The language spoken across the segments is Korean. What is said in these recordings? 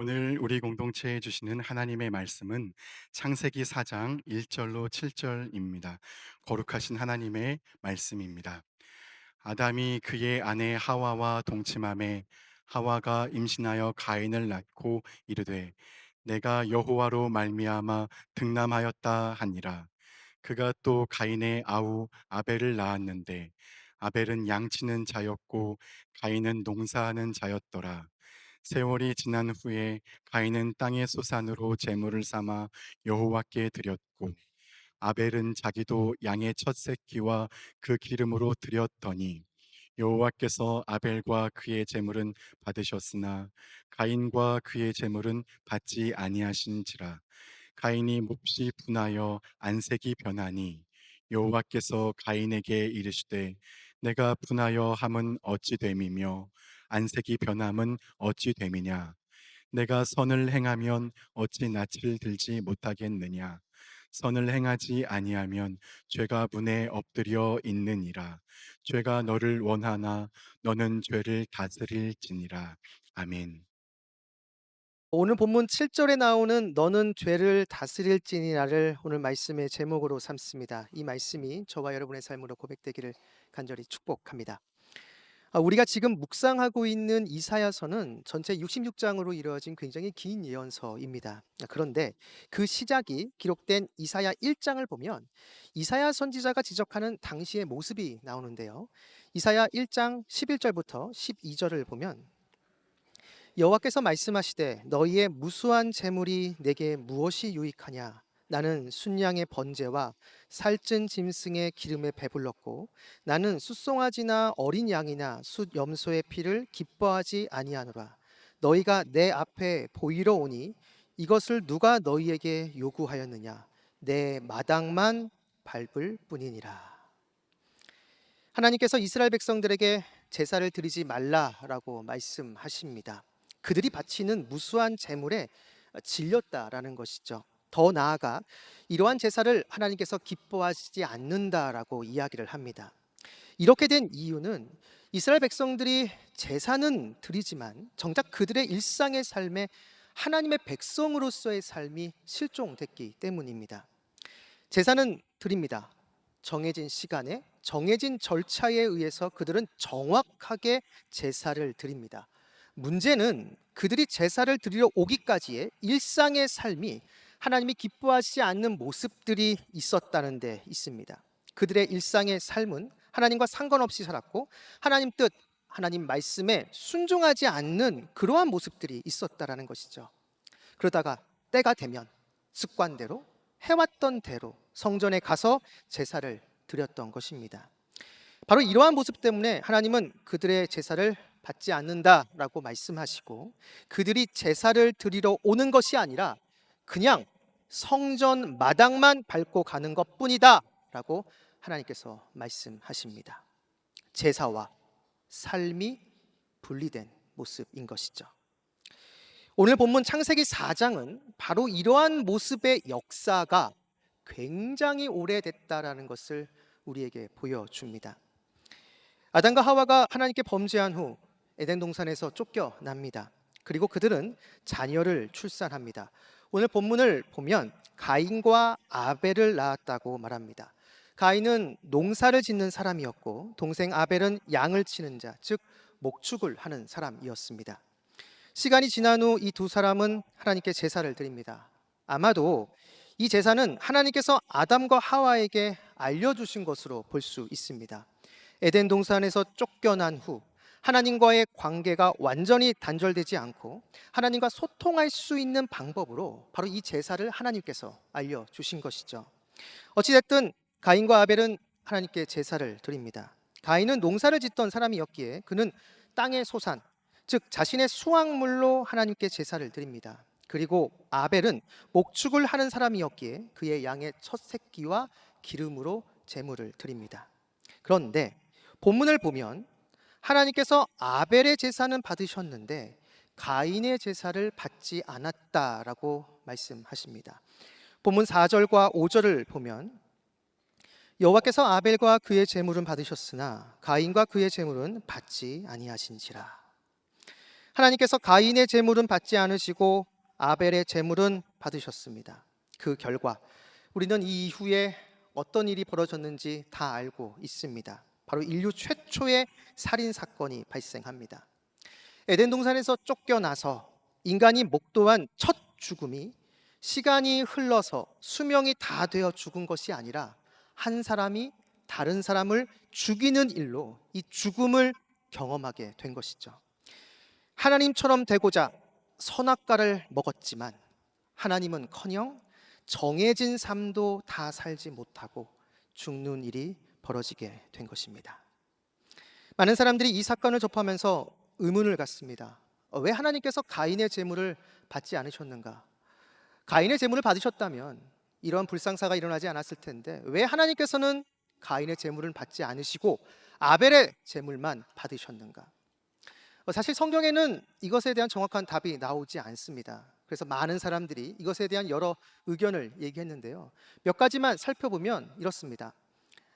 오늘 우리 공동체에 주시는 하나님의 말씀은 창세기 4장 1절로 7절입니다. 거룩하신 하나님의 말씀입니다. 아담이 그의 아내 하와와 동침함에 하와가 임신하여 가인을 낳고 이르되 내가 여호와로 말미암아 등남하였다 하니라. 그가 또 가인의 아우 아벨을 낳았는데 아벨은 양치는 자였고 가인은 농사하는 자였더라. 세월이 지난 후에 가인은 땅의 소산으로 제물을 삼아 여호와께 드렸고 아벨은 자기도 양의 첫 새끼와 그 기름으로 드렸더니 여호와께서 아벨과 그의 제물은 받으셨으나 가인과 그의 제물은 받지 아니하신지라. 가인이 몹시 분하여 안색이 변하니 여호와께서 가인에게 이르시되 내가 분하여 함은 어찌 됨이며 안색이 변함은 어찌 됨이냐. 내가 선을 행하면 어찌 낯을 들지 못하겠느냐. 선을 행하지 아니하면 죄가 문에 엎드려 있느니라. 죄가 너를 원하나 너는 죄를 다스릴지니라. 아멘. 오늘 본문 7절에 나오는 너는 죄를 다스릴지니라를 오늘 말씀의 제목으로 삼습니다. 이 말씀이 저와 여러분의 삶으로 고백되기를 간절히 축복합니다. 우리가 지금 묵상하고 있는 이사야서는 전체 66장으로 이루어진 굉장히 긴 예언서입니다. 그런데 그 시작이 기록된 이사야 1장을 보면 이사야 선지자가 지적하는 당시의 모습이 나오는데요. 이사야 1장 11절부터 12절을 보면 여호와께서 말씀하시되 너희의 무수한 재물이 내게 무엇이 유익하냐. 나는 순양의 번제와 살찐 짐승의 기름에 배불렀고 나는 숫송아지나 어린 양이나 숫 염소의 피를 기뻐하지 아니하노라. 너희가 내 앞에 보이러 오니 이것을 누가 너희에게 요구하였느냐. 내 마당만 밟을 뿐이니라. 하나님께서 이스라엘 백성들에게 제사를 드리지 말라라고 말씀하십니다. 그들이 바치는 무수한 제물에 질렸다라는 것이죠. 더 나아가 이러한 제사를 하나님께서 기뻐하시지 않는다라고 이야기를 합니다. 이렇게 된 이유는 이스라엘 백성들이 제사는 드리지만 정작 그들의 일상의 삶에 하나님의 백성으로서의 삶이 실종됐기 때문입니다. 제사는 드립니다. 정해진 시간에 정해진 절차에 의해서 그들은 정확하게 제사를 드립니다. 문제는 그들이 제사를 드리러 오기까지의 일상의 삶이 하나님이 기뻐하시지 않는 모습들이 있었다는 데 있습니다. 그들의 일상의 삶은 하나님과 상관없이 살았고 하나님 뜻, 하나님 말씀에 순종하지 않는 그러한 모습들이 있었다라는 것이죠. 그러다가 때가 되면 습관대로 해왔던 대로 성전에 가서 제사를 드렸던 것입니다. 바로 이러한 모습 때문에 하나님은 그들의 제사를 받지 않는다라고 말씀하시고 그들이 제사를 드리러 오는 것이 아니라 그냥 성전 마당만 밟고 가는 것뿐이다라고 하나님께서 말씀하십니다. 제사와 삶이 분리된 모습인 것이죠. 오늘 본문 창세기 4장은 바로 이러한 모습의 역사가 굉장히 오래됐다라는 것을 우리에게 보여줍니다. 아담과 하와가 하나님께 범죄한 후 에덴 동산에서 쫓겨납니다. 그리고 그들은 자녀를 출산합니다. 오늘 본문을 보면 가인과 아벨을 낳았다고 말합니다. 가인은 농사를 짓는 사람이었고 동생 아벨은 양을 치는 자, 즉 목축을 하는 사람이었습니다. 시간이 지난 후 이 두 사람은 하나님께 제사를 드립니다. 아마도 이 제사는 하나님께서 아담과 하와에게 알려주신 것으로 볼 수 있습니다. 에덴 동산에서 쫓겨난 후 하나님과의 관계가 완전히 단절되지 않고 하나님과 소통할 수 있는 방법으로 바로 이 제사를 하나님께서 알려주신 것이죠. 어찌됐든 가인과 아벨은 하나님께 제사를 드립니다. 가인은 농사를 짓던 사람이었기에 그는 땅의 소산, 즉 자신의 수확물로 하나님께 제사를 드립니다. 그리고 아벨은 목축을 하는 사람이었기에 그의 양의 첫 새끼와 기름으로 제물을 드립니다. 그런데 본문을 보면 하나님께서 아벨의 제사는 받으셨는데 가인의 제사를 받지 않았다라고 말씀하십니다. 본문 4절과 5절을 보면 여호와께서 아벨과 그의 제물은 받으셨으나 가인과 그의 제물은 받지 아니하신지라. 하나님께서 가인의 제물은 받지 않으시고 아벨의 제물은 받으셨습니다. 그 결과 우리는 이 이후에 어떤 일이 벌어졌는지 다 알고 있습니다. 바로 인류 최초의 살인 사건이 발생합니다. 에덴 동산에서 쫓겨나서 인간이 목도한 첫 죽음이 시간이 흘러서 수명이 다 되어 죽은 것이 아니라 한 사람이 다른 사람을 죽이는 일로 이 죽음을 경험하게 된 것이죠. 하나님처럼 되고자 선악과를 먹었지만 하나님은커녕 정해진 삶도 다 살지 못하고 죽는 일이 벌어지게 된 것입니다. 많은 사람들이 이 사건을 접하면서 의문을 갖습니다. 왜 하나님께서 가인의 제물을 받지 않으셨는가? 가인의 제물을 받으셨다면 이런 불상사가 일어나지 않았을 텐데 왜 하나님께서는 가인의 제물을 받지 않으시고 아벨의 제물만 받으셨는가? 사실 성경에는 이것에 대한 정확한 답이 나오지 않습니다. 그래서 많은 사람들이 이것에 대한 여러 의견을 얘기했는데요. 몇 가지만 살펴보면 이렇습니다.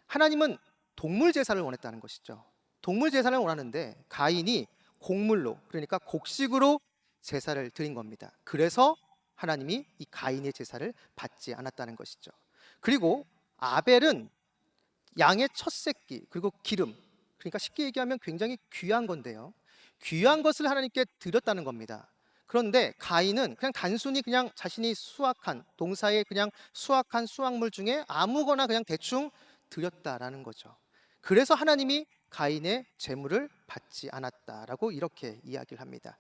하나님은 동물 제사를 원했다는 것이죠. 동물 제사를 원하는데 가인이 곡물로, 그러니까 곡식으로 제사를 드린 겁니다. 그래서 하나님이 이 가인의 제사를 받지 않았다는 것이죠. 그리고 아벨은 양의 첫 새끼 그리고 기름, 그러니까 쉽게 얘기하면 굉장히 귀한 건데요. 귀한 것을 하나님께 드렸다는 겁니다. 그런데 가인은 그냥 단순히 그냥 자신이 수확한 동사에 그냥 수확한 수확물 중에 아무거나 그냥 대충 드렸다라는 거죠. 그래서 하나님이 가인의 제물을 받지 않았다라고 이렇게 이야기를 합니다.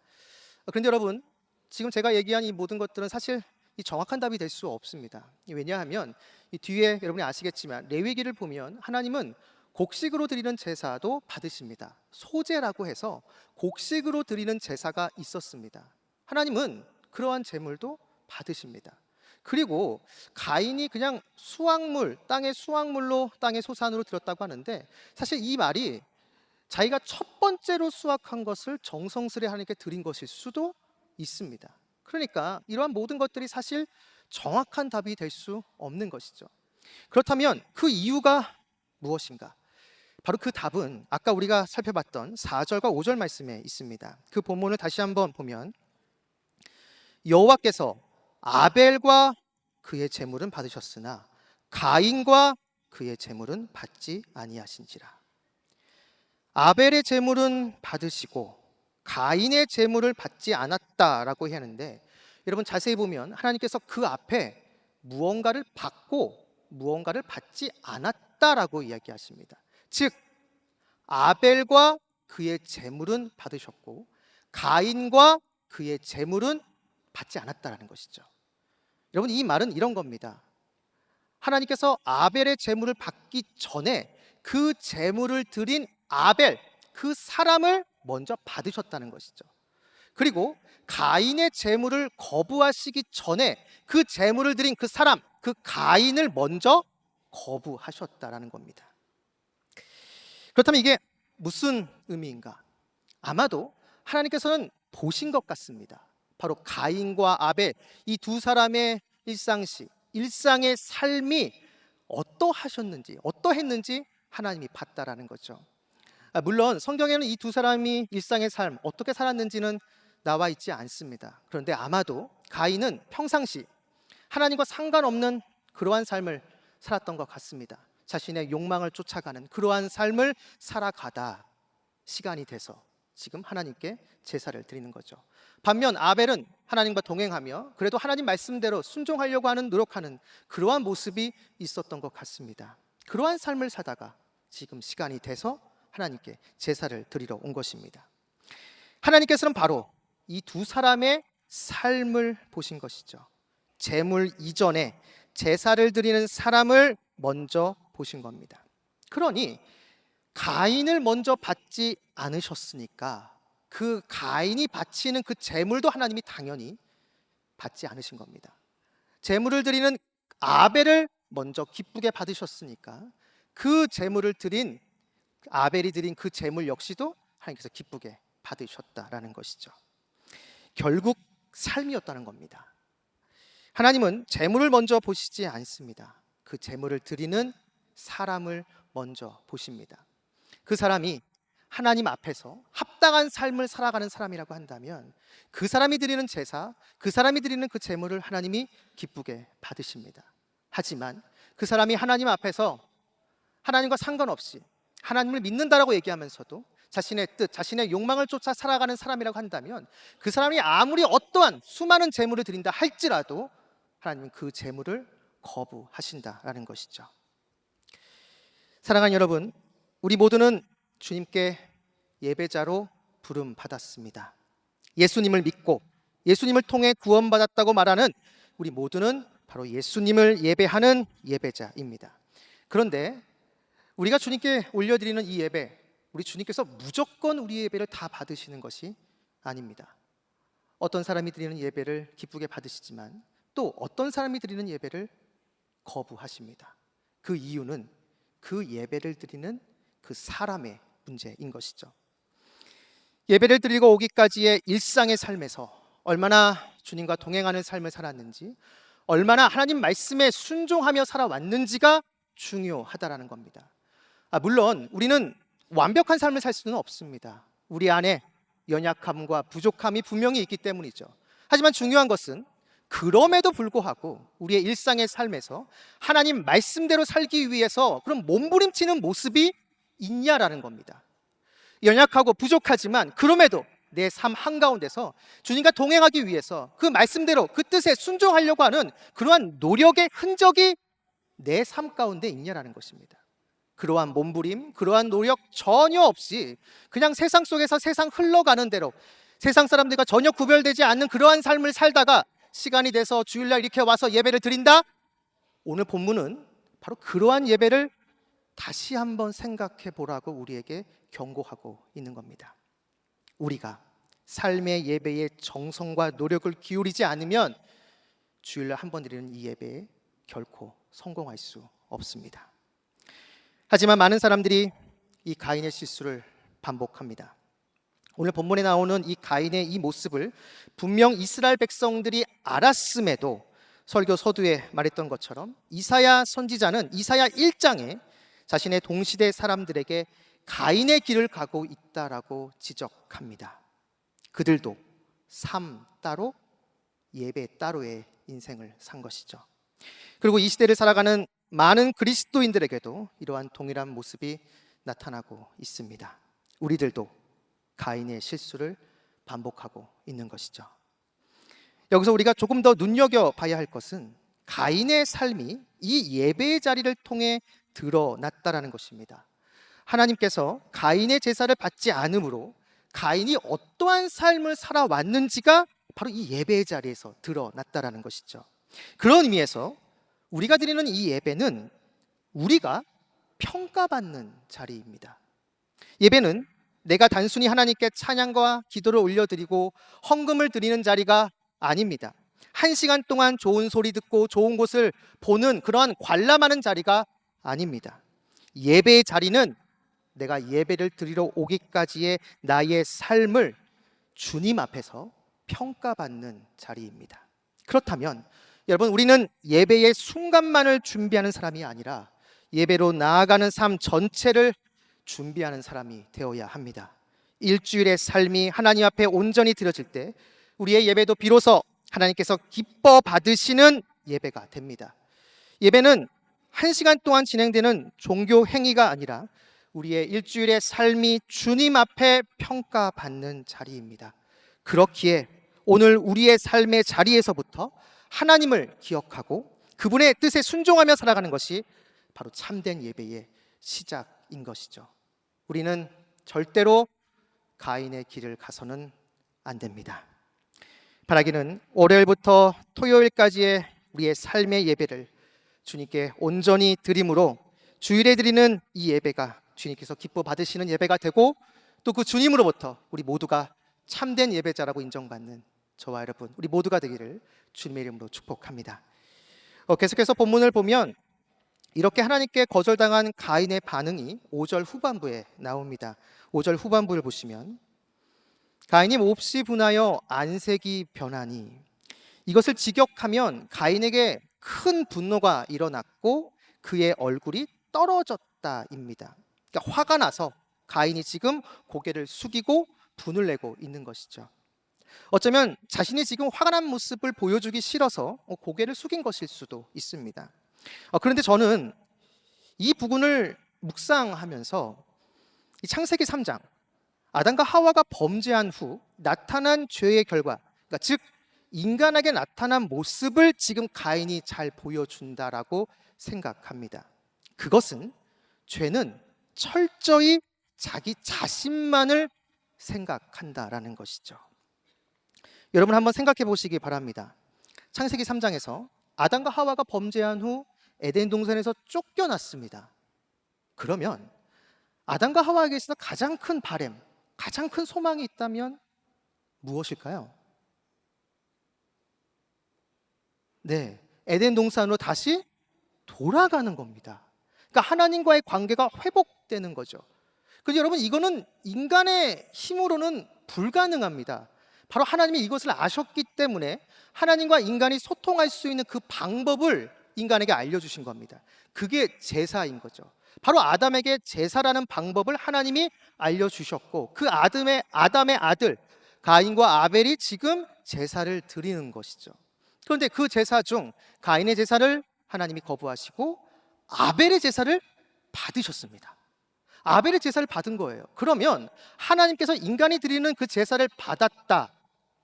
그런데 여러분, 지금 제가 얘기한 이 모든 것들은 사실 이 정확한 답이 될 수 없습니다. 왜냐하면 이 뒤에 여러분이 아시겠지만 레위기를 보면 하나님은 곡식으로 드리는 제사도 받으십니다. 소제라고 해서 곡식으로 드리는 제사가 있었습니다. 하나님은 그러한 제물도 받으십니다. 그리고 가인이 그냥 수확물, 땅의 수확물로 땅의 소산으로 드렸다고 하는데 사실 이 말이 자기가 첫 번째로 수확한 것을 정성스레 하나님께 드린 것일 수도 있습니다. 그러니까 이러한 모든 것들이 사실 정확한 답이 될 수 없는 것이죠. 그렇다면 그 이유가 무엇인가? 바로 그 답은 아까 우리가 살펴봤던 4절과 5절 말씀에 있습니다. 그 본문을 다시 한번 보면 여호와께서 아벨과 그의 제물은 받으셨으나 가인과 그의 제물은 받지 아니하신지라. 아벨의 제물은 받으시고 가인의 제물을 받지 않았다라고 하는데 여러분 자세히 보면 하나님께서 그 앞에 무언가를 받고 무언가를 받지 않았다라고 이야기하십니다. 즉 아벨과 그의 제물은 받으셨고 가인과 그의 제물은 받지 않았다라는 것이죠. 여러분 이 말은 이런 겁니다. 하나님께서 아벨의 제물을 받기 전에 그 제물을 드린 아벨, 그 사람을 먼저 받으셨다는 것이죠. 그리고 가인의 제물을 거부하시기 전에 그 제물을 드린 그 사람, 그 가인을 먼저 거부하셨다라는 겁니다. 그렇다면 이게 무슨 의미인가? 아마도 하나님께서는 보신 것 같습니다. 바로 가인과 아벨, 이 두 사람의 일상의 삶이 어떠했는지 하나님이 봤다라는 거죠. 물론 성경에는 이 두 사람이 일상의 삶 어떻게 살았는지는 나와 있지 않습니다. 그런데 아마도 가인은 평상시 하나님과 상관없는 그러한 삶을 살았던 것 같습니다. 자신의 욕망을 쫓아가는 그러한 삶을 살아가다 시간이 돼서 지금 하나님께 제사를 드리는 거죠. 반면 아벨은 하나님과 동행하며 그래도 하나님 말씀대로 순종하려고 하는 노력하는 그러한 모습이 있었던 것 같습니다. 그러한 삶을 사다가 지금 시간이 돼서 하나님께 제사를 드리러 온 것입니다. 하나님께서는 바로 이 두 사람의 삶을 보신 것이죠. 제물 이전에 제사를 드리는 사람을 먼저 보신 겁니다. 그러니 가인을 먼저 받지 않으셨으니까 그 가인이 바치는 그 제물도 하나님이 당연히 받지 않으신 겁니다. 제물을 드리는 아벨을 먼저 기쁘게 받으셨으니까 그 제물을 드린 아벨이 드린 그 제물 역시도 하나님께서 기쁘게 받으셨다라는 것이죠. 결국 삶이었다는 겁니다. 하나님은 제물을 먼저 보시지 않습니다. 그 제물을 드리는 사람을 먼저 보십니다. 그 사람이 하나님 앞에서 합당한 삶을 살아가는 사람이라고 한다면 그 사람이 드리는 제사, 그 사람이 드리는 그 제물을 하나님이 기쁘게 받으십니다. 하지만 그 사람이 하나님 앞에서 하나님과 상관없이 하나님을 믿는다라고 얘기하면서도 자신의 뜻, 자신의 욕망을 쫓아 살아가는 사람이라고 한다면 그 사람이 아무리 어떠한 수많은 제물을 드린다 할지라도 하나님은 그 제물을 거부하신다라는 것이죠. 사랑하는 여러분, 우리 모두는 주님께 예배자로 부름 받았습니다. 예수님을 믿고 예수님을 통해 구원받았다고 말하는 우리 모두는 바로 예수님을 예배하는 예배자입니다. 그런데 우리가 주님께 올려드리는 이 예배, 우리 주님께서 무조건 우리 예배를 다 받으시는 것이 아닙니다. 어떤 사람이 드리는 예배를 기쁘게 받으시지만 또 어떤 사람이 드리는 예배를 거부하십니다. 그 이유는 그 예배를 드리는 그 사람의 문제인 것이죠. 예배를 드리고 오기까지의 일상의 삶에서 얼마나 주님과 동행하는 삶을 살았는지, 얼마나 하나님 말씀에 순종하며 살아왔는지가 중요하다라는 겁니다. 물론 우리는 완벽한 삶을 살 수는 없습니다. 우리 안에 연약함과 부족함이 분명히 있기 때문이죠. 하지만 중요한 것은 그럼에도 불구하고 우리의 일상의 삶에서 하나님 말씀대로 살기 위해서 그런 몸부림치는 모습이 있냐라는 겁니다. 연약하고 부족하지만 그럼에도 내 삶 한가운데서 주님과 동행하기 위해서 그 말씀대로 그 뜻에 순종하려고 하는 그러한 노력의 흔적이 내 삶 가운데 있냐라는 것입니다. 그러한 몸부림, 그러한 노력 전혀 없이 그냥 세상 속에서 세상 흘러가는 대로 세상 사람들과 전혀 구별되지 않는 그러한 삶을 살다가 시간이 돼서 주일날 이렇게 와서 예배를 드린다? 오늘 본문은 바로 그러한 예배를 다시 한번 생각해 보라고 우리에게 경고하고 있는 겁니다. 우리가 삶의 예배에 정성과 노력을 기울이지 않으면 주일날 한 번 드리는 이 예배에 결코 성공할 수 없습니다. 하지만 많은 사람들이 이 가인의 실수를 반복합니다. 오늘 본문에 나오는 이 가인의 이 모습을 분명 이스라엘 백성들이 알았음에도 설교 서두에 말했던 것처럼 이사야 선지자는 이사야 1장에 자신의 동시대 사람들에게 가인의 길을 가고 있다라고 지적합니다. 그들도 삶 따로 예배 따로의 인생을 산 것이죠. 그리고 이 시대를 살아가는 많은 그리스도인들에게도 이러한 동일한 모습이 나타나고 있습니다. 우리들도 가인의 실수를 반복하고 있는 것이죠. 여기서 우리가 조금 더 눈여겨봐야 할 것은 가인의 삶이 이 예배의 자리를 통해 드러났다라는 것입니다. 하나님께서 가인의 제사를 받지 않으므로 가인이 어떠한 삶을 살아왔는지가 바로 이 예배의 자리에서 드러났다라는 것이죠. 그런 의미에서 우리가 드리는 이 예배는 우리가 평가받는 자리입니다. 예배는 내가 단순히 하나님께 찬양과 기도를 올려드리고 헌금을 드리는 자리가 아닙니다. 1시간 동안 좋은 소리 듣고 좋은 곳을 보는 그러한 관람하는 자리가 아닙니다. 예배의 자리는 내가 예배를 드리러 오기까지의 나의 삶을 주님 앞에서 평가받는 자리입니다. 그렇다면 여러분, 우리는 예배의 순간만을 준비하는 사람이 아니라 예배로 나아가는 삶 전체를 준비하는 사람이 되어야 합니다. 일주일의 삶이 하나님 앞에 온전히 드려질 때 우리의 예배도 비로소 하나님께서 기뻐 받으시는 예배가 됩니다. 예배는 1시간 동안 진행되는 종교 행위가 아니라 우리의 일주일의 삶이 주님 앞에 평가받는 자리입니다. 그렇기에 오늘 우리의 삶의 자리에서부터 하나님을 기억하고 그분의 뜻에 순종하며 살아가는 것이 바로 참된 예배의 시작인 것이죠. 우리는 절대로 가인의 길을 가서는 안 됩니다. 바라기는 월요일부터 토요일까지의 우리의 삶의 예배를 주님께 온전히 드림으로 주일에 드리는 이 예배가 주님께서 기뻐 받으시는 예배가 되고 또 그 주님으로부터 우리 모두가 참된 예배자라고 인정받는 저와 여러분, 우리 모두가 되기를 주님의 이름으로 축복합니다. 계속해서 본문을 보면 이렇게 하나님께 거절당한 가인의 반응이 5절 후반부에 나옵니다. 5절 후반부를 보시면 가인이 몹시 분하여 안색이 변하니, 이것을 직역하면 가인에게 큰 분노가 일어났고 그의 얼굴이 떨어졌다입니다. 그러니까 화가 나서 가인이 지금 고개를 숙이고 분을 내고 있는 것이죠. 어쩌면 자신이 지금 화가 난 모습을 보여주기 싫어서 고개를 숙인 것일 수도 있습니다. 그런데 저는 이 부분을 묵상하면서 이 창세기 3장, 아담과 하와가 범죄한 후 나타난 죄의 결과, 그러니까 즉 인간에게 나타난 모습을 지금 가인이 잘 보여준다라고 생각합니다. 그것은 죄는 철저히 자기 자신만을 생각한다라는 것이죠. 여러분 한번 생각해 보시기 바랍니다. 창세기 3장에서 아담과 하와가 범죄한 후 에덴 동산에서 쫓겨났습니다. 그러면 아담과 하와에게 있어서 가장 큰 바램, 가장 큰 소망이 있다면 무엇일까요? 네, 에덴 동산으로 다시 돌아가는 겁니다. 그러니까 하나님과의 관계가 회복되는 거죠. 그런데 여러분 이거는 인간의 힘으로는 불가능합니다. 바로 하나님이 이것을 아셨기 때문에 하나님과 인간이 소통할 수 있는 그 방법을 인간에게 알려주신 겁니다. 그게 제사인 거죠. 바로 아담에게 제사라는 방법을 하나님이 알려주셨고 그 아담의 아들 가인과 아벨이 지금 제사를 드리는 것이죠. 그런데 그 제사 중 가인의 제사를 하나님이 거부하시고 아벨의 제사를 받으셨습니다. 아벨의 제사를 받은 거예요. 그러면 하나님께서 인간이 드리는 그 제사를 받았다.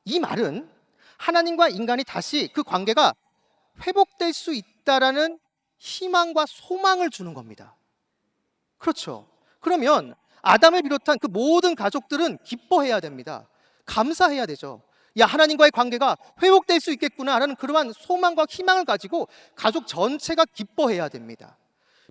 이 말은 하나님과 인간이 다시 그 관계가 회복될 수 있다라는 희망과 소망을 주는 겁니다. 그렇죠. 그러면 아담을 비롯한 그 모든 가족들은 기뻐해야 됩니다. 감사해야 되죠. 야, 하나님과의 관계가 회복될 수 있겠구나라는 그러한 소망과 희망을 가지고 가족 전체가 기뻐해야 됩니다.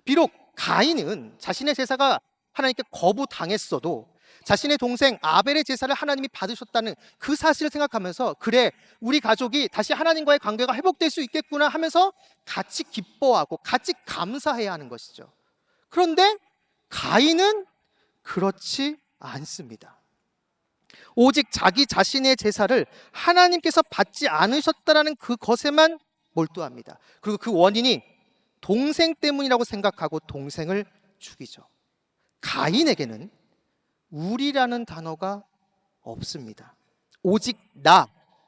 비록 가인은 자신의 제사가 하나님께 거부당했어도 자신의 동생 아벨의 제사를 하나님이 받으셨다는 그 사실을 생각하면서 그래, 우리 가족이 다시 하나님과의 관계가 회복될 수 있겠구나 하면서 같이 기뻐하고 같이 감사해야 하는 것이죠. 그런데 가인은 그렇지 않습니다. 오직 자기 자신의 제사를 하나님께서 받지 않으셨다라는 그 것에만 몰두합니다. 그리고 그 원인이 동생 때문이라고 생각하고 동생을 죽이죠. 가인에게는 우리라는 단어가 없습니다. 오직 나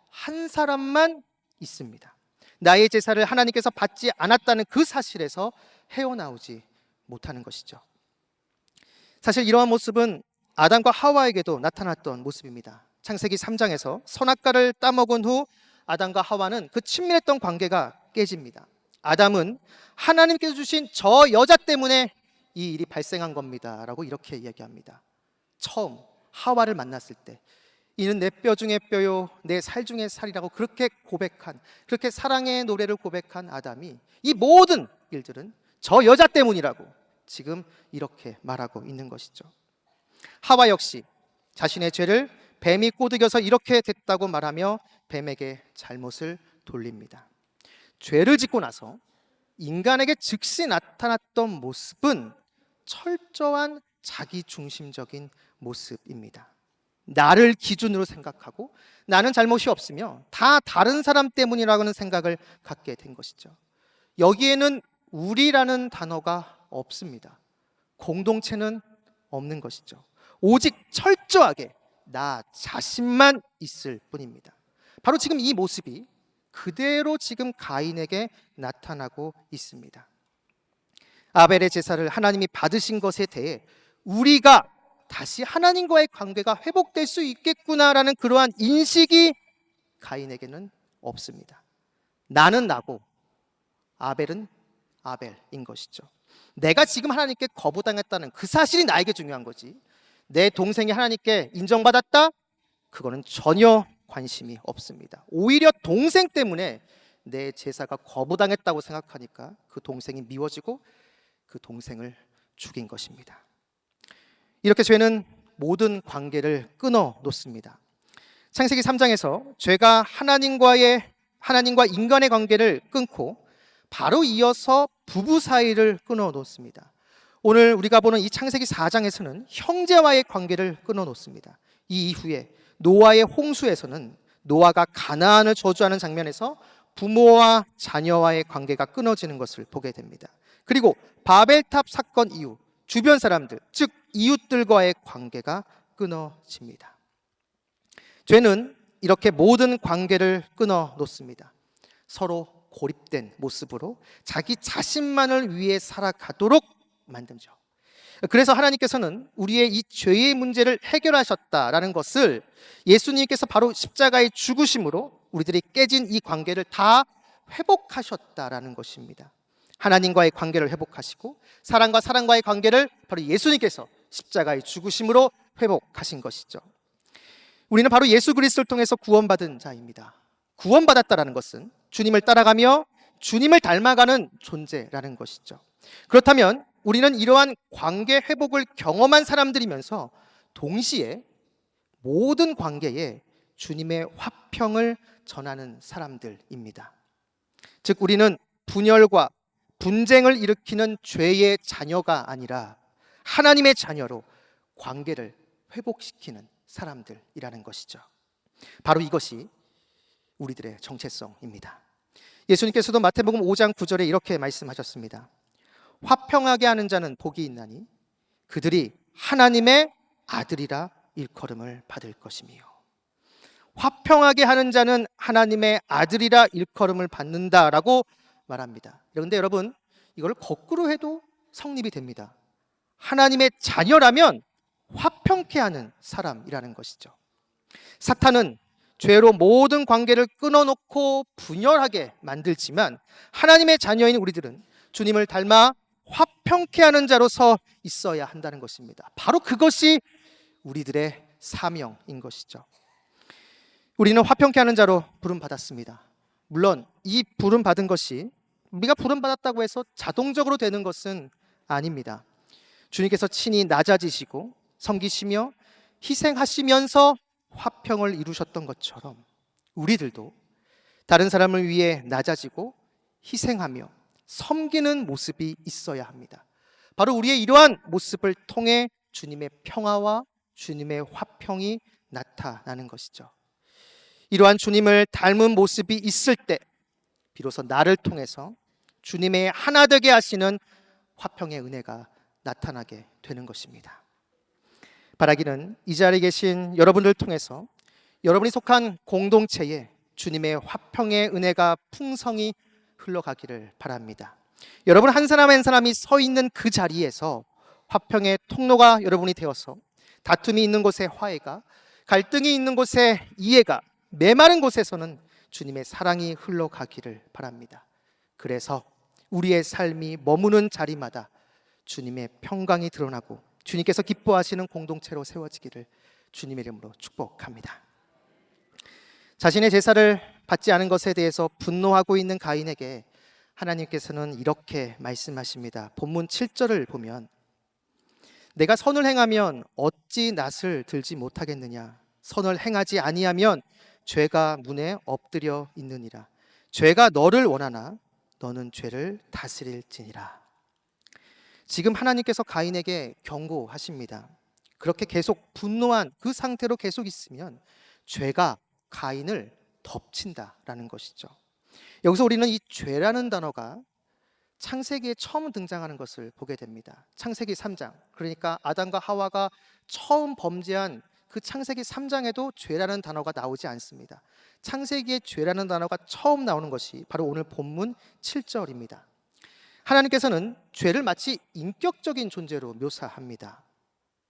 한 사람만 있습니다. 나의 제사를 하나님께서 받지 않았다는 그 사실에서 헤어나오지 못하는 것이죠. 사실 이러한 모습은 아담과 하와에게도 나타났던 모습입니다. 창세기 3장에서 선악과를 따먹은 후 아담과 하와는 그 친밀했던 관계가 깨집니다. 아담은 하나님께서 주신 저 여자 때문에 이 일이 발생한 겁니다 라고 이렇게 이야기합니다. 처음 하와를 만났을 때 이는 내 뼈 중에 뼈요 내 살 중에 살이라고 그렇게 고백한, 그렇게 사랑의 노래를 고백한 아담이 이 모든 일들은 저 여자 때문이라고 지금 이렇게 말하고 있는 것이죠. 하와 역시 자신의 죄를 뱀이 꼬드겨서 이렇게 됐다고 말하며 뱀에게 잘못을 돌립니다. 죄를 짓고 나서 인간에게 즉시 나타났던 모습은 철저한 자기중심적인 모습입니다. 나를 기준으로 생각하고 나는 잘못이 없으며 다 다른 사람 때문이라고는 생각을 갖게 된 것이죠. 여기에는 우리라는 단어가 없습니다. 공동체는 없는 것이죠. 오직 철저하게 나 자신만 있을 뿐입니다. 바로 지금 이 모습이 그대로 지금 가인에게 나타나고 있습니다. 아벨의 제사를 하나님이 받으신 것에 대해 우리가 다시 하나님과의 관계가 회복될 수 있겠구나라는 그러한 인식이 가인에게는 없습니다. 나는 나고 아벨은 아벨인 것이죠. 내가 지금 하나님께 거부당했다는 그 사실이 나에게 중요한 거지, 내 동생이 하나님께 인정받았다? 그거는 전혀 관심이 없습니다. 오히려 동생 때문에 내 제사가 거부당했다고 생각하니까 그 동생이 미워지고 그 동생을 죽인 것입니다. 이렇게 죄는 모든 관계를 끊어 놓습니다. 창세기 3장에서 죄가 하나님과 인간의 관계를 끊고 바로 이어서 부부 사이를 끊어 놓습니다. 오늘 우리가 보는 이 창세기 4장에서는 형제와의 관계를 끊어 놓습니다. 이 이후에 노아의 홍수에서는 노아가 가나안을 저주하는 장면에서 부모와 자녀와의 관계가 끊어지는 것을 보게 됩니다. 그리고 바벨탑 사건 이후 주변 사람들, 즉 이웃들과의 관계가 끊어집니다. 죄는 이렇게 모든 관계를 끊어 놓습니다. 서로 고립된 모습으로 자기 자신만을 위해 살아가도록 만들죠. 그래서 하나님께서는 우리의 이 죄의 문제를 해결하셨다라는 것을 예수님께서 바로 십자가의 죽으심으로 우리들이 깨진 이 관계를 다 회복하셨다라는 것입니다. 하나님과의 관계를 회복하시고 사람과 사람과의 관계를 바로 예수님께서 십자가의 죽으심으로 회복하신 것이죠. 우리는 바로 예수 그리스도를 통해서 구원받은 자입니다. 구원받았다라는 것은 주님을 따라가며 주님을 닮아가는 존재라는 것이죠. 그렇다면 우리는 이러한 관계 회복을 경험한 사람들이면서 동시에 모든 관계에 주님의 화평을 전하는 사람들입니다. 즉 우리는 분열과 분쟁을 일으키는 죄의 자녀가 아니라 하나님의 자녀로 관계를 회복시키는 사람들이라는 것이죠. 바로 이것이 우리들의 정체성입니다. 예수님께서도 마태복음 5장 9절에 이렇게 말씀하셨습니다. 화평하게 하는 자는 복이 있나니 그들이 하나님의 아들이라 일컬음을 받을 것이며, 화평하게 하는 자는 하나님의 아들이라 일컬음을 받는다라고 말합니다. 그런데 여러분, 이걸 거꾸로 해도 성립이 됩니다. 하나님의 자녀라면 화평케 하는 사람이라는 것이죠. 사탄은 죄로 모든 관계를 끊어놓고 분열하게 만들지만 하나님의 자녀인 우리들은 주님을 닮아 화평케 하는 자로서 있어야 한다는 것입니다. 바로 그것이 우리들의 사명인 것이죠. 우리는 화평케 하는 자로 부름받았습니다. 물론 이 부름받은 것이 우리가 부름받았다고 해서 자동적으로 되는 것은 아닙니다. 주님께서 친히 낮아지시고 섬기시며 희생하시면서 화평을 이루셨던 것처럼 우리들도 다른 사람을 위해 낮아지고 희생하며 섬기는 모습이 있어야 합니다. 바로 우리의 이러한 모습을 통해 주님의 평화와 주님의 화평이 나타나는 것이죠. 이러한 주님을 닮은 모습이 있을 때 비로소 나를 통해서 주님의 하나 되게 하시는 화평의 은혜가 나타나게 되는 것입니다. 바라기는 이 자리에 계신 여러분들 통해서 여러분이 속한 공동체에 주님의 화평의 은혜가 풍성히 흘러가기를 바랍니다. 여러분 한 사람 한 사람이 서 있는 그 자리에서 화평의 통로가 여러분이 되어서 다툼이 있는 곳에 화해가, 갈등이 있는 곳에 이해가, 메마른 곳에서는 주님의 사랑이 흘러가기를 바랍니다. 그래서 우리의 삶이 머무는 자리마다 주님의 평강이 드러나고 주님께서 기뻐하시는 공동체로 세워지기를 주님의 이름으로 축복합니다. 자신의 제사를 받지 않은 것에 대해서 분노하고 있는 가인에게 하나님께서는 이렇게 말씀하십니다. 본문 7절을 보면 내가 선을 행하면 어찌 낫을 들지 못하겠느냐, 선을 행하지 아니하면 죄가 문에 엎드려 있느니라. 죄가 너를 원하나 너는 죄를 다스릴지니라. 지금 하나님께서 가인에게 경고하십니다. 그렇게 계속 분노한 그 상태로 계속 있으면 죄가 가인을 덮친다라는 것이죠. 여기서 우리는 이 죄라는 단어가 창세기에 처음 등장하는 것을 보게 됩니다. 창세기 3장, 그러니까 아담과 하와가 처음 범죄한 그 창세기 3장에도 죄라는 단어가 나오지 않습니다. 창세기에 죄라는 단어가 처음 나오는 것이 바로 오늘 본문 7절입니다. 하나님께서는 죄를 마치 인격적인 존재로 묘사합니다.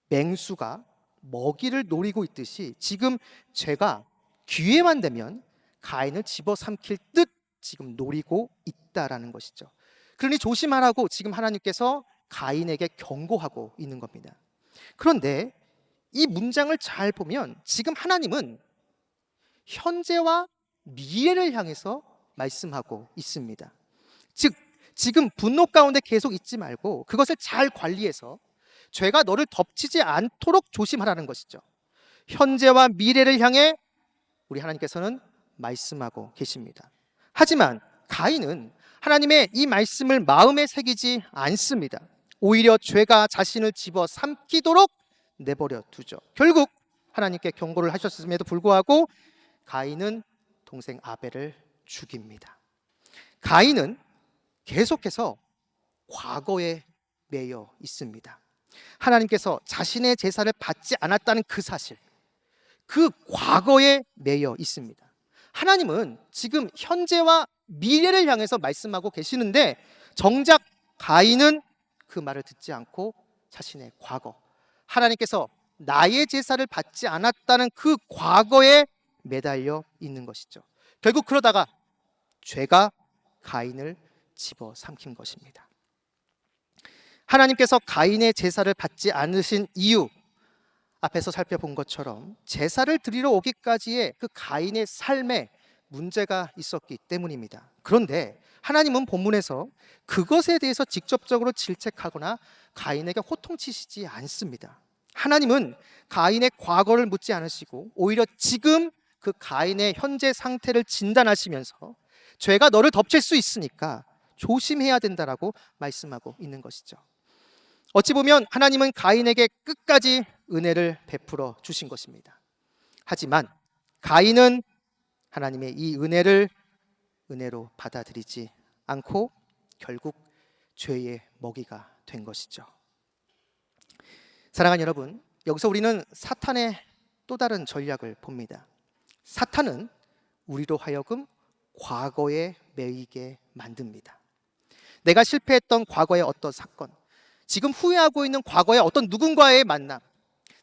맹수가 먹이를 노리고 있듯이 지금 죄가 기회만 되면 가인을 집어삼킬 듯 지금 노리고 있다라는 것이죠. 그러니 조심하라고 지금 하나님께서 가인에게 경고하고 있는 겁니다. 그런데 이 문장을 잘 보면 지금 하나님은 현재와 미래를 향해서 말씀하고 있습니다. 즉 지금 분노 가운데 계속 있지 말고 그것을 잘 관리해서 죄가 너를 덮치지 않도록 조심하라는 것이죠. 현재와 미래를 향해 우리 하나님께서는 말씀하고 계십니다. 하지만 가인은 하나님의 이 말씀을 마음에 새기지 않습니다. 오히려 죄가 자신을 집어삼키도록 내버려 두죠. 결국 하나님께 경고를 하셨음에도 불구하고 가인은 동생 아벨을 죽입니다. 가인은 계속해서 과거에 매여 있습니다. 하나님께서 자신의 제사를 받지 않았다는 그 사실, 그 과거에 매여 있습니다. 하나님은 지금 현재와 미래를 향해서 말씀하고 계시는데 정작 가인은 그 말을 듣지 않고 자신의 과거, 하나님께서 나의 제사를 받지 않았다는 그 과거에 매달려 있는 것이죠. 결국 그러다가 죄가 가인을 집어삼킨 것입니다. 하나님께서 가인의 제사를 받지 않으신 이유, 앞에서 살펴본 것처럼 제사를 드리러 오기까지의 그 가인의 삶에 문제가 있었기 때문입니다. 그런데 하나님은 본문에서 그것에 대해서 직접적으로 질책하거나 가인에게 호통치시지 않습니다. 하나님은 가인의 과거를 묻지 않으시고 오히려 지금 그 가인의 현재 상태를 진단하시면서 죄가 너를 덮칠 수 있으니까 조심해야 된다라고 말씀하고 있는 것이죠. 어찌 보면 하나님은 가인에게 끝까지 은혜를 베풀어 주신 것입니다. 하지만 가인은 하나님의 이 은혜를 은혜로 받아들이지 않고 결국 죄의 먹이가 된 것이죠. 사랑하는 여러분, 여기서 우리는 사탄의 또 다른 전략을 봅니다. 사탄은 우리로 하여금 과거에 매이게 만듭니다. 내가 실패했던 과거의 어떤 사건, 지금 후회하고 있는 과거의 어떤 누군가의 만남,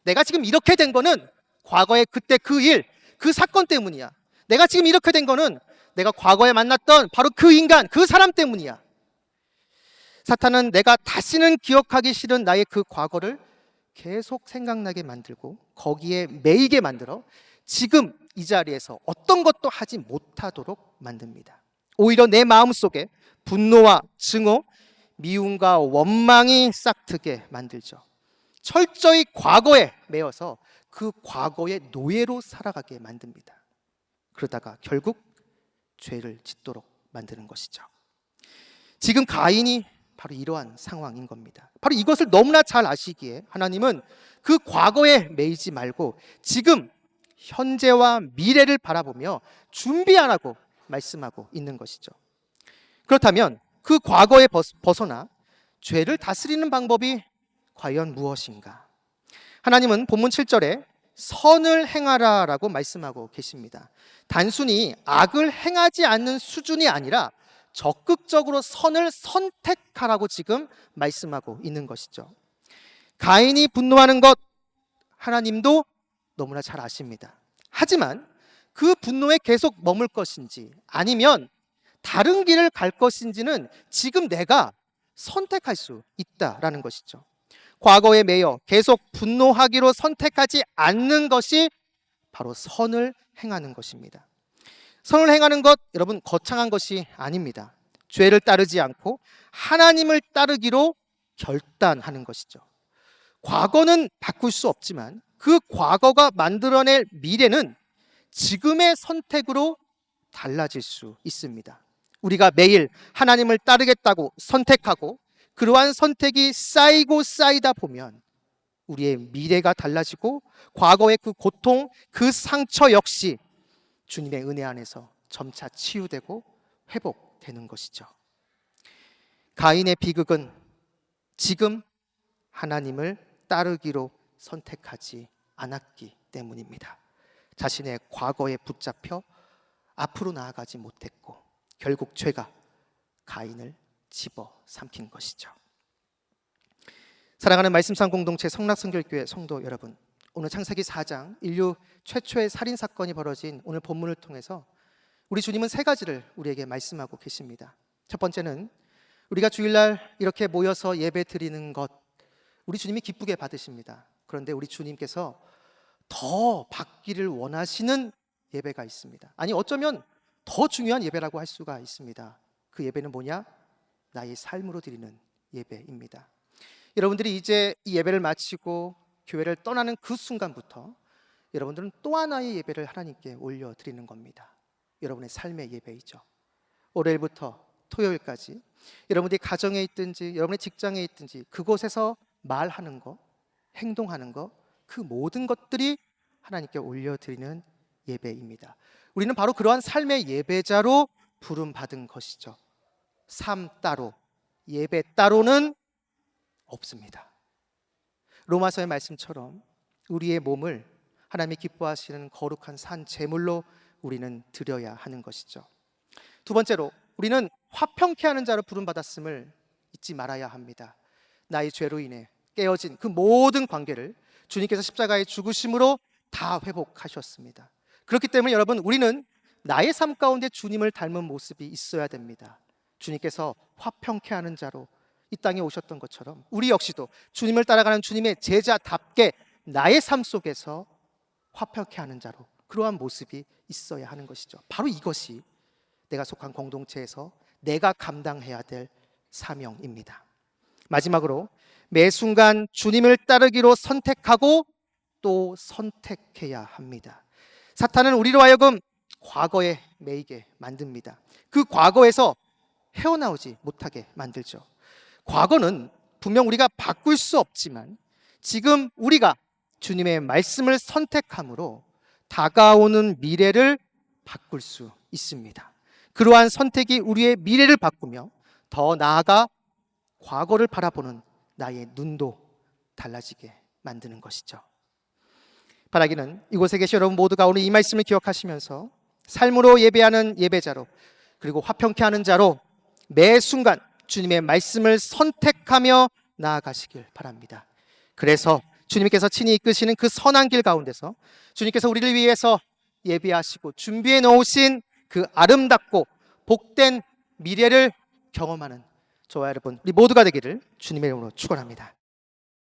내가 지금 이렇게 된 거는 과거의 그때 그 일, 그 사건 때문이야. 내가 지금 이렇게 된 거는 내가 과거에 만났던 바로 그 인간, 그 사람 때문이야. 사탄은 내가 다시는 기억하기 싫은 나의 그 과거를 계속 생각나게 만들고 거기에 매이게 만들어 지금 이 자리에서 어떤 것도 하지 못하도록 만듭니다. 오히려 내 마음속에 분노와 증오, 미움과 원망이 싹트게 만들죠. 철저히 과거에 매여서 그 과거의 노예로 살아가게 만듭니다. 그러다가 결국 죄를 짓도록 만드는 것이죠. 지금 가인이 바로 이러한 상황인 겁니다. 바로 이것을 너무나 잘 아시기에 하나님은 그 과거에 매이지 말고 지금 현재와 미래를 바라보며 준비 안 하고 말씀하고 있는 것이죠. 그렇다면 그 과거에 벗어나 죄를 다스리는 방법이 과연 무엇인가? 하나님은 본문 7절에 선을 행하라 라고 말씀하고 계십니다. 단순히 악을 행하지 않는 수준이 아니라 적극적으로 선을 선택하라고 지금 말씀하고 있는 것이죠. 가인이 분노하는 것 하나님도 너무나 잘 아십니다. 하지만 그 분노에 계속 머물 것인지 아니면 다른 길을 갈 것인지는 지금 내가 선택할 수 있다라는 것이죠. 과거에 매여 계속 분노하기로 선택하지 않는 것이 바로 선을 행하는 것입니다. 선을 행하는 것, 여러분, 거창한 것이 아닙니다. 죄를 따르지 않고 하나님을 따르기로 결단하는 것이죠. 과거는 바꿀 수 없지만 그 과거가 만들어낼 미래는 지금의 선택으로 달라질 수 있습니다. 우리가 매일 하나님을 따르겠다고 선택하고 그러한 선택이 쌓이고 쌓이다 보면 우리의 미래가 달라지고 과거의 그 고통, 그 상처 역시 주님의 은혜 안에서 점차 치유되고 회복되는 것이죠. 가인의 비극은 지금 하나님을 따르기로 선택하지 않았기 때문입니다. 자신의 과거에 붙잡혀 앞으로 나아가지 못했고 결국 죄가 가인을 집어삼킨 것이죠. 사랑하는 말씀상 공동체 성락성결교회 성도 여러분, 오늘 창세기 4장 인류 최초의 살인사건이 벌어진 오늘 본문을 통해서 우리 주님은 세 가지를 우리에게 말씀하고 계십니다. 첫 번째는 우리가 주일날 이렇게 모여서 예배 드리는 것, 우리 주님이 기쁘게 받으십니다. 그런데 우리 주님께서 더 받기를 원하시는 예배가 있습니다. 아니, 어쩌면 더 중요한 예배라고 할 수가 있습니다. 그 예배는 뭐냐? 나의 삶으로 드리는 예배입니다. 여러분들이 이제 이 예배를 마치고 교회를 떠나는 그 순간부터 여러분들은 또 하나의 예배를 하나님께 올려드리는 겁니다. 여러분의 삶의 예배이죠. 월요일부터 토요일까지 여러분들이 가정에 있든지 여러분의 직장에 있든지 그곳에서 말하는 거, 행동하는 거, 그 모든 것들이 하나님께 올려드리는 예배입니다. 우리는 바로 그러한 삶의 예배자로 부름받은 것이죠. 삶 따로, 예배 따로는 없습니다. 로마서의 말씀처럼 우리의 몸을 하나님이 기뻐하시는 거룩한 산 제물로 우리는 드려야 하는 것이죠. 두 번째로 우리는 화평케 하는 자로 부름받았음을 잊지 말아야 합니다. 나의 죄로 인해 깨어진 그 모든 관계를 주님께서 십자가의 죽으심으로 다 회복하셨습니다. 그렇기 때문에 여러분, 우리는 나의 삶 가운데 주님을 닮은 모습이 있어야 됩니다. 주님께서 화평케 하는 자로 이 땅에 오셨던 것처럼 우리 역시도 주님을 따라가는 주님의 제자답게 나의 삶 속에서 화평케 하는 자로 그러한 모습이 있어야 하는 것이죠. 바로 이것이 내가 속한 공동체에서 내가 감당해야 될 사명입니다. 마지막으로 매 순간 주님을 따르기로 선택하고 또 선택해야 합니다. 사탄은 우리로 하여금 과거에 매이게 만듭니다. 그 과거에서 헤어나오지 못하게 만들죠. 과거는 분명 우리가 바꿀 수 없지만 지금 우리가 주님의 말씀을 선택함으로 다가오는 미래를 바꿀 수 있습니다. 그러한 선택이 우리의 미래를 바꾸며 더 나아가 과거를 바라보는 나의 눈도 달라지게 만드는 것이죠. 바라기는 이곳에 계신 여러분 모두가 오늘 이 말씀을 기억하시면서 삶으로 예배하는 예배자로, 그리고 화평케 하는 자로 매 순간 주님의 말씀을 선택하며 나아가시길 바랍니다. 그래서 주님께서 친히 이끄시는 그 선한 길 가운데서 주님께서 우리를 위해서 예비하시고 준비해 놓으신 그 아름답고 복된 미래를 경험하는 저와 여러분 우리 모두가 되기를 주님의 이름으로 축원합니다.